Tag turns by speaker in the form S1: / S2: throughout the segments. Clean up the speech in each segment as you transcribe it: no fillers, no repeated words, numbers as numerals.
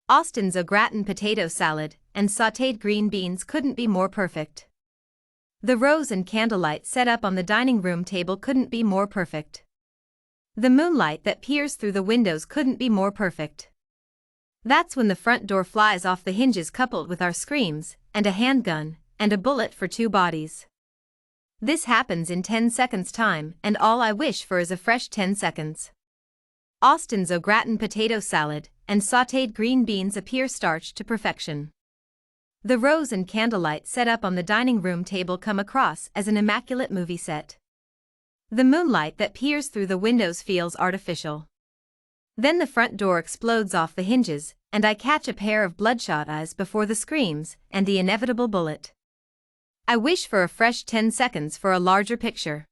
S1: Austin's au gratin potato salad and sautéed green beans couldn't be more perfect. The rose and candlelight set up on the dining room table couldn't be more perfect. The moonlight that peers through the windows couldn't be more perfect. That's when the front door flies off the hinges, coupled with our screams, and a handgun, and a bullet for 2 bodies. This happens in 10 seconds time, and all I wish for is a fresh 10 seconds. Austin's au gratin potato salad and sautéed green beans appear starched to perfection. The rose and candlelight set up on the dining room table come across as an immaculate movie set. The moonlight that peers through the windows feels artificial. Then the front door explodes off the hinges, and I catch a pair of bloodshot eyes before the screams and the inevitable bullet. I wish for a fresh 10 seconds for a larger picture.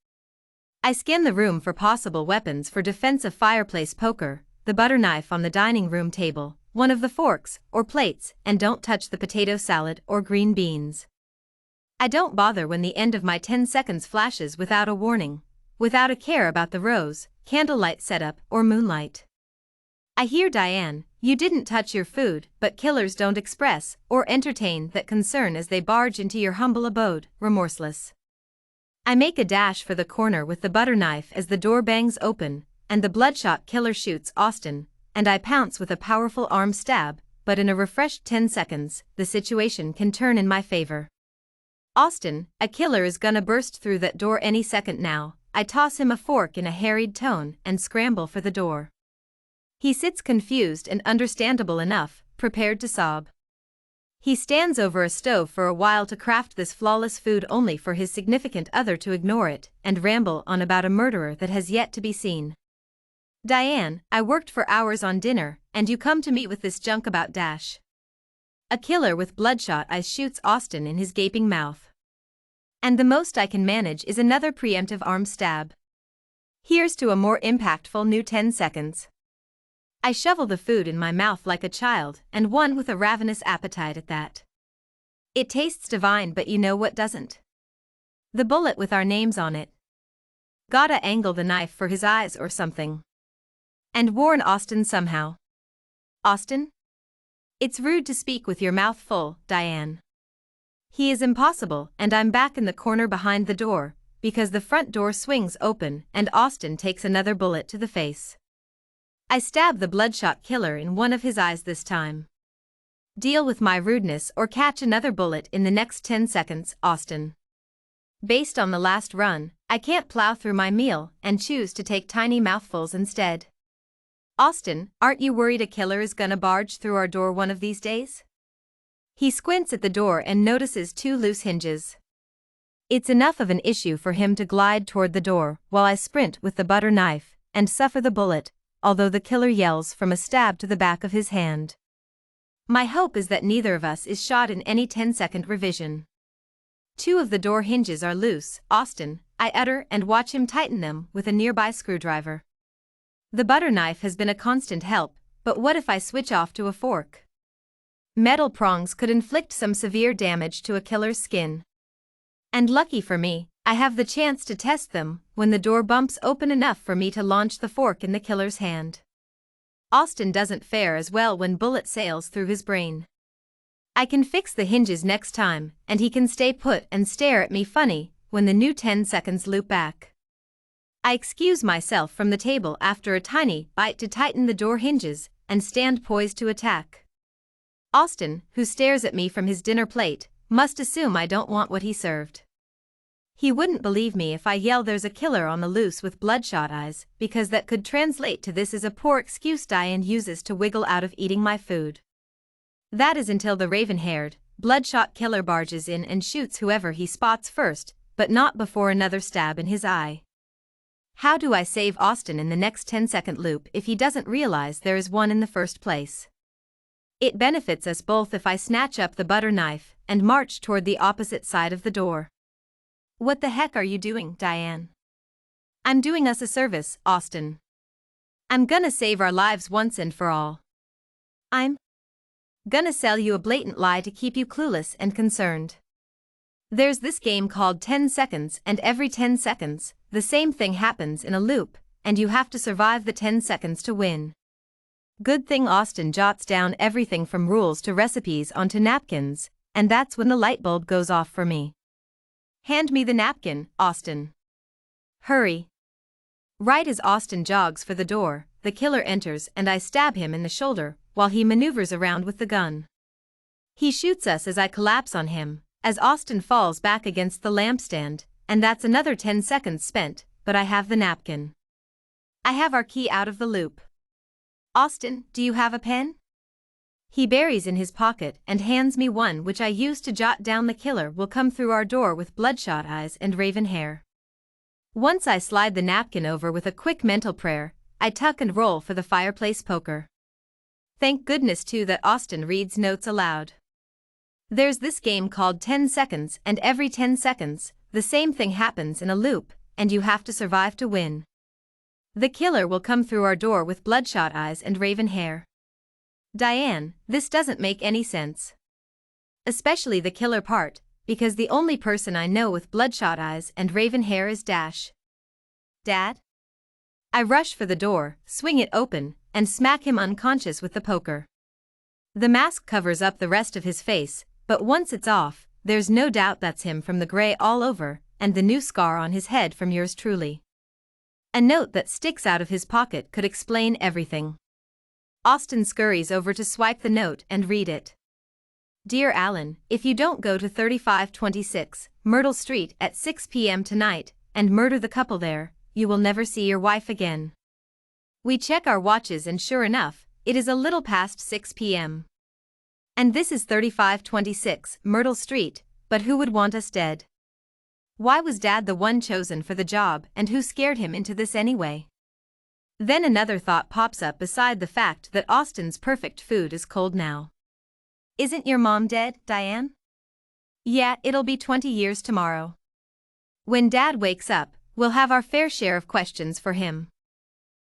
S1: I scan the room for possible weapons for defense: a fireplace poker, the butter knife on the dining room table, one of the forks or plates, and don't touch the potato salad or green beans. I don't bother when the end of my 10 seconds flashes without a warning, without a care about the rose, candlelight setup, or moonlight. I hear Diane, "You didn't touch your food," but killers don't express or entertain that concern as they barge into your humble abode, remorseless. I make a dash for the corner with the butter knife as the door bangs open, and the bloodshot killer shoots Austin, and I pounce with a powerful arm stab, but in a refreshed 10 seconds, the situation can turn in my favor. Austin, a killer is gonna burst through that door any second now. I toss him a fork in a harried tone and scramble for the door. He sits confused and, understandable enough, prepared to sob. He stands over a stove for a while to craft this flawless food, only for his significant other to ignore it and ramble on about a murderer that has yet to be seen. "Diane, I worked for hours on dinner, and you come to me with this junk about dash." A killer with bloodshot eyes shoots Austin in his gaping mouth. And the most I can manage is another preemptive arm stab. Here's to a more impactful new 10 seconds. I shovel the food in my mouth like a child, and one with a ravenous appetite at that. It tastes divine, but you know what doesn't? The bullet with our names on it. Gotta angle the knife for his eyes or something. And warn Austin somehow. Austin? It's rude to speak with your mouth full, Diane. He is impossible, and I'm back in the corner behind the door, because the front door swings open and Austin takes another bullet to the face. I stab the bloodshot killer in one of his eyes this time. Deal with my rudeness or catch another bullet in the next 10 seconds, Austin. Based on the last run, I can't plow through my meal and choose to take tiny mouthfuls instead. Austin, aren't you worried a killer is gonna barge through our door one of these days? He squints at the door and notices 2 loose hinges. It's enough of an issue for him to glide toward the door while I sprint with the butter knife and suffer the bullet, although the killer yells from a stab to the back of his hand. My hope is that neither of us is shot in any 10-second revision. 2 of the door hinges are loose, Austin, I utter, and watch him tighten them with a nearby screwdriver. The butter knife has been a constant help, but what if I switch off to a fork? Metal prongs could inflict some severe damage to a killer's skin. And lucky for me, I have the chance to test them when the door bumps open enough for me to launch the fork in the killer's hand. Austin doesn't fare as well when bullet sails through his brain. I can fix the hinges next time, and he can stay put and stare at me funny when the new 10 seconds loop back. I excuse myself from the table after a tiny bite to tighten the door hinges and stand poised to attack. Austin, who stares at me from his dinner plate, must assume I don't want what he served. He wouldn't believe me if I yell there's a killer on the loose with bloodshot eyes, because that could translate to "this is a poor excuse Diane uses to wiggle out of eating my food." That is until the raven-haired, bloodshot killer barges in and shoots whoever he spots first, but not before another stab in his eye. How do I save Austin in the next 10-second loop if he doesn't realize there is one in the first place? It benefits us both if I snatch up the butter knife and march toward the opposite side of the door. What the heck are you doing, Diane? I'm doing us a service, Austin. I'm gonna save our lives once and for all. I'm gonna sell you a blatant lie to keep you clueless and concerned. There's this game called 10 seconds, and every 10 seconds, the same thing happens in a loop, and you have to survive the 10 seconds to win. Good thing Austin jots down everything from rules to recipes onto napkins, and that's when the light bulb goes off for me. Hand me the napkin, Austin. Hurry. Right as Austin jogs for the door, the killer enters and I stab him in the shoulder while he maneuvers around with the gun. He shoots us as I collapse on him, as Austin falls back against the lampstand, and that's another 10 seconds spent, but I have the napkin. I have our key out of the loop. Austin, do you have a pen? He buries in his pocket and hands me one which I use to jot down the killer will come through our door with bloodshot eyes and raven hair. Once I slide the napkin over with a quick mental prayer, I tuck and roll for the fireplace poker. Thank goodness too that Austin reads notes aloud. There's this game called 10 seconds and every 10 seconds, the same thing happens in a loop, and you have to survive to win. The killer will come through our door with bloodshot eyes and raven hair. Diane, this doesn't make any sense. Especially the killer part, because the only person I know with bloodshot eyes and raven hair is Dash. Dad? I rush for the door, swing it open, and smack him unconscious with the poker. The mask covers up the rest of his face, but once it's off, there's no doubt that's him from the gray all over, and the new scar on his head from yours truly. A note that sticks out of his pocket could explain everything. Austin scurries over to swipe the note and read it. Dear Alan, if you don't go to 3526 Myrtle Street at 6 p.m. tonight and murder the couple there, you will never see your wife again. We check our watches and sure enough, it is a little past 6 p.m. And this is 3526 Myrtle Street, but who would want us dead? Why was Dad the one chosen for the job and who scared him into this anyway? Then another thought pops up beside the fact that Austin's perfect food is cold now. Isn't your mom dead, Diane? Yeah, it'll be 20 years tomorrow. When Dad wakes up, we'll have our fair share of questions for him.